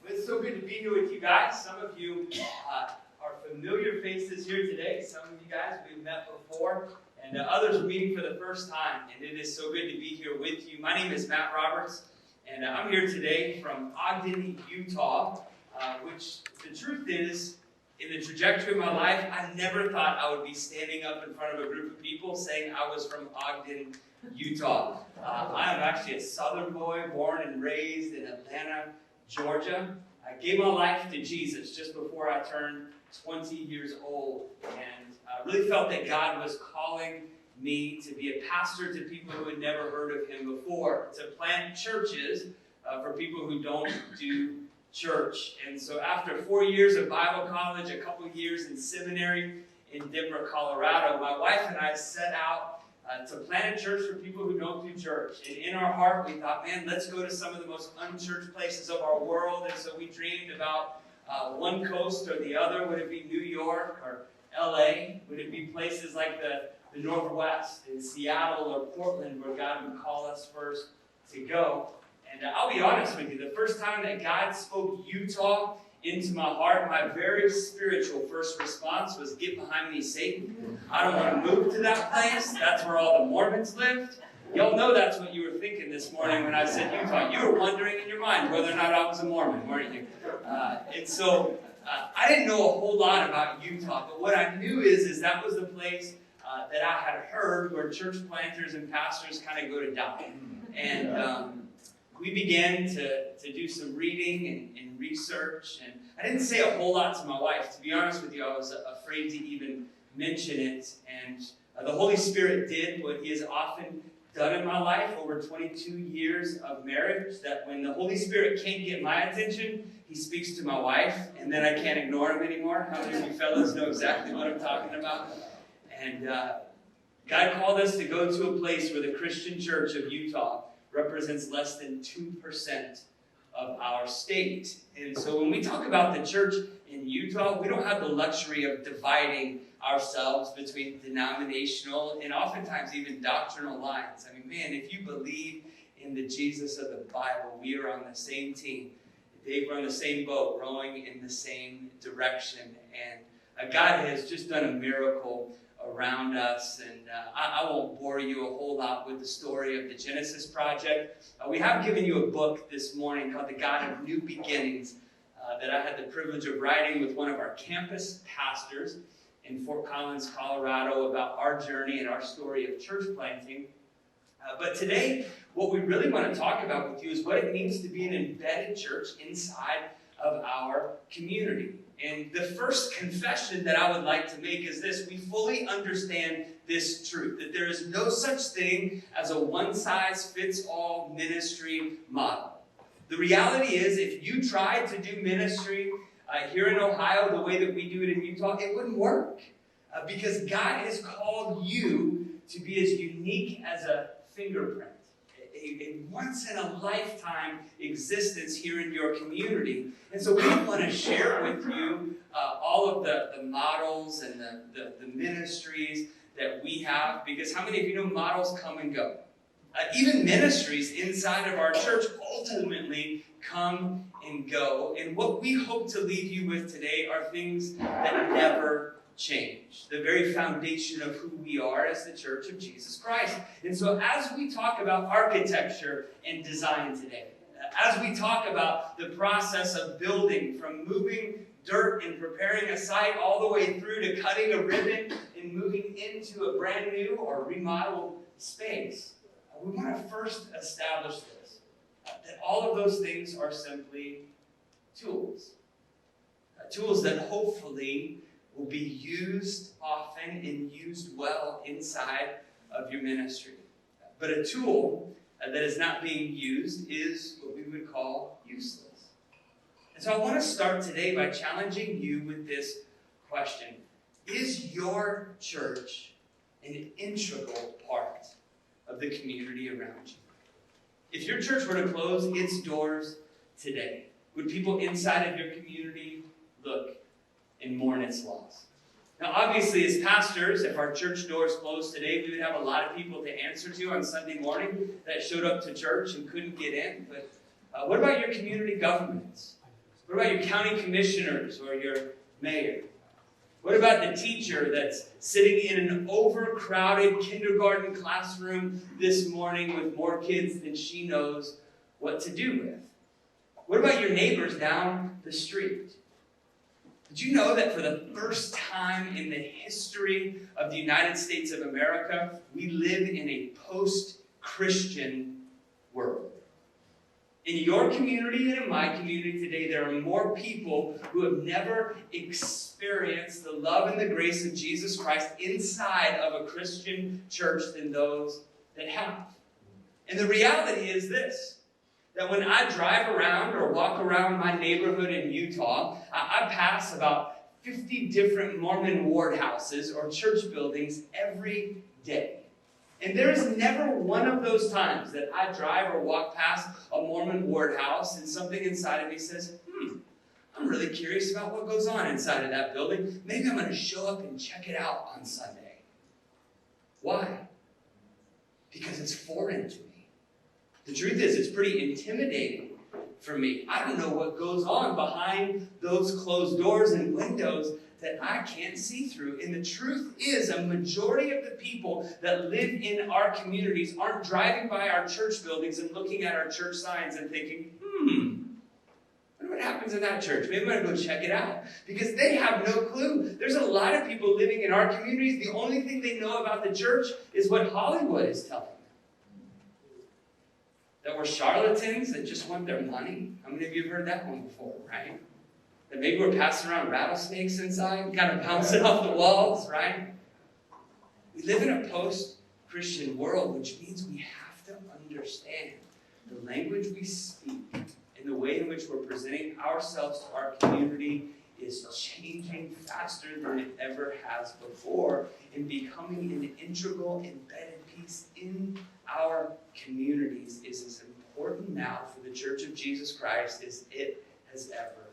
It's so good to be here with you guys. Some of you are familiar faces here today. Some of you guys we've met before, and others are meeting for the first time. And it is so good to be here with you. My name is Matt Roberts, and I'm here today from Ogden, Utah, which the truth is, in the trajectory of my life, I never thought I would be standing up in front of a group of people saying I was from Ogden, Utah. I am actually a Southern boy, born and raised in Atlanta, Georgia. I gave my life to Jesus just before I turned 20 years old, and I really felt that God was calling me to be a pastor to people who had never heard of Him before, to plant churches for people who don't do church. And so after 4 years of Bible college, a couple years in seminary in Denver, Colorado, my wife and I set out to plant a church for people who don't do church. And in our heart, we thought, man, let's go to some of the most unchurched places of our world. And so we dreamed about one coast or the other. Would it be New York or LA? Would it be places like the Northwest in Seattle or Portland where God would call us first to go? And I'll be honest with you, the first time that God spoke Utah into my heart, my very spiritual first response was, get behind me, Satan. I don't want to move to that place. That's where all the Mormons lived. Y'all know that's what you were thinking this morning when I said Utah. You were wondering in your mind whether or not I was a Mormon, weren't you? And so I didn't know a whole lot about Utah, but what I knew is that was the place that I had heard where church planters and pastors kind of go to die. And we began to do some reading and research, and I didn't say a whole lot to my wife. To be honest with you, I was afraid to even mention it, and the Holy Spirit did what He has often done in my life over 22 years of marriage, that when the Holy Spirit can't get my attention, He speaks to my wife, and then I can't ignore Him anymore. How many of you fellas know exactly what I'm talking about? And God called us to go to a place where the Christian church of Utah represents less than 2% of our state. And so when we talk about the church in Utah, we don't have the luxury of dividing ourselves between denominational and oftentimes even doctrinal lines. I mean, man, if you believe in the Jesus of the Bible, we are on the same team. Dave, we're on the same boat, rowing in the same direction. And God has just done a miracle around us, and I won't bore you a whole lot with the story of the Genesis Project. We have given you a book this morning called The God of New Beginnings that I had the privilege of writing with one of our campus pastors in Fort Collins, Colorado, about our journey and our story of church planting. But today, what we really want to talk about with you is what it means to be an embedded church inside of our community. And the first confession that I would like to make is this: we fully understand this truth, that there is no such thing as a one-size-fits-all ministry model. The reality is, if you tried to do ministry here in Ohio the way that we do it in Utah, it wouldn't work. Because God has called you to be as unique as a fingerprint. A once-in-a-lifetime existence here in your community. And so we want to share with you all of the models and the ministries that we have, because how many of you know models come and go? Even ministries inside of our church ultimately come and go. And what we hope to leave you with today are things that never change, the very foundation of who we are as the Church of Jesus Christ. And so as we talk about architecture and design today, as we talk about the process of building, from moving dirt and preparing a site all the way through to cutting a ribbon and moving into a brand new or remodeled space, we want to first establish this, that all of those things are simply tools. Tools that hopefully will be used often and used well inside of your ministry. But a tool that is not being used is what we would call useless. And so I want to start today by challenging you with this question: is your church an integral part of the community around you? If your church were to close its doors today, would people inside of your community look and mourn its loss? Now, obviously, as pastors, if our church doors closed today, we would have a lot of people to answer to on Sunday morning that showed up to church and couldn't get in. But what about your community governments? What about your county commissioners or your mayor? What about the teacher that's sitting in an overcrowded kindergarten classroom this morning with more kids than she knows what to do with? What about your neighbors down the street? Did you know that for the first time in the history of the United States of America, we live in a post-Christian world? In your community and in my community today, there are more people who have never experienced the love and the grace of Jesus Christ inside of a Christian church than those that have. And the reality is this, that when I drive around or walk around my neighborhood in Utah, I pass about 50 different Mormon ward houses or church buildings every day. And there is never one of those times that I drive or walk past a Mormon ward house and something inside of me says, I'm really curious about what goes on inside of that building. Maybe I'm going to show up and check it out on Sunday. Why? Because it's foreign to me. The truth is, it's pretty intimidating for me. I don't know what goes on behind those closed doors and windows that I can't see through. And the truth is, a majority of the people that live in our communities aren't driving by our church buildings and looking at our church signs and thinking, I wonder what happens in that church. Maybe I'm going to go check it out. Because they have no clue. There's a lot of people living in our communities. The only thing they know about the church is what Hollywood is telling them. That we're charlatans that just want their money. How many of you have heard that one before, right? That maybe we're passing around rattlesnakes inside, kind of bouncing off the walls, right? We live in a post-Christian world, which means we have to understand the language we speak and the way in which we're presenting ourselves to our community is changing faster than it ever has before and becoming an integral, embedded piece in our communities is as important now for the Church of Jesus Christ as it has ever